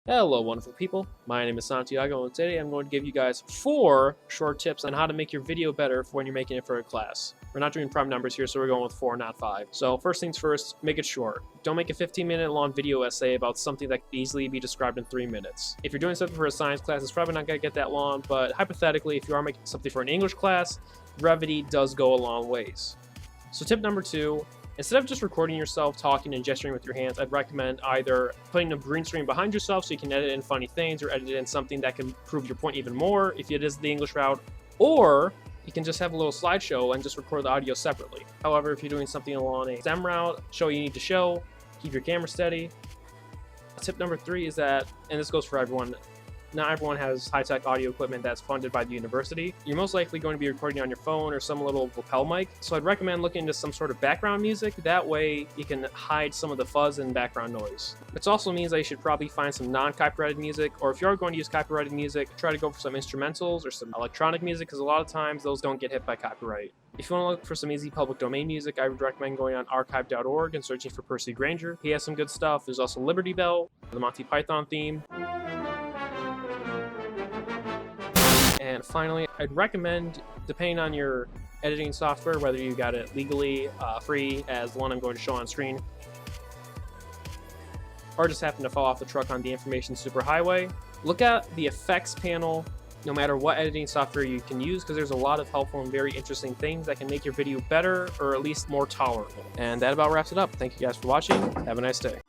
Hello wonderful people, my name is Santiago and today I'm going to give you guys 4 short tips on how to make your video better for when you're making it for a class. We're not doing prime numbers here, so we're going with 4, not 5. So first things first, make it short. Don't make a 15-minute long video essay about something that could easily be described in 3 minutes. If you're doing something for a science class, it's probably not going to get that long, but hypothetically, if you are making something for an English class, brevity does go a long ways. So tip number 2, instead of just recording yourself talking and gesturing with your hands, I'd recommend either putting a green screen behind yourself so you can edit in funny things or edit in something that can prove your point even more if it is the English route, or you can just have a little slideshow and just record the audio separately. However, if you're doing something along a STEM route, show what you need to show, keep your camera steady. Tip number 3 is that, and this goes for everyone, not everyone has high-tech audio equipment that's funded by the university. You're most likely going to be recording on your phone or some little lapel mic, so I'd recommend looking into some sort of background music. That way you can hide some of the fuzz and background noise. This also means that you should probably find some non-copyrighted music, or if you are going to use copyrighted music, try to go for some instrumentals or some electronic music, because a lot of times those don't get hit by copyright. If you want to look for some easy public domain music, I would recommend going on archive.org and searching for Percy Granger. He has some good stuff. There's also Liberty Bell, the Monty Python theme. And finally, I'd recommend, depending on your editing software, whether you got it legally free as the one I'm going to show on screen, or just happen to fall off the truck on the information superhighway, look at the effects panel no matter what editing software you can use, because there's a lot of helpful and very interesting things that can make your video better or at least more tolerable. And that about wraps it up. Thank you guys for watching. Have a nice day.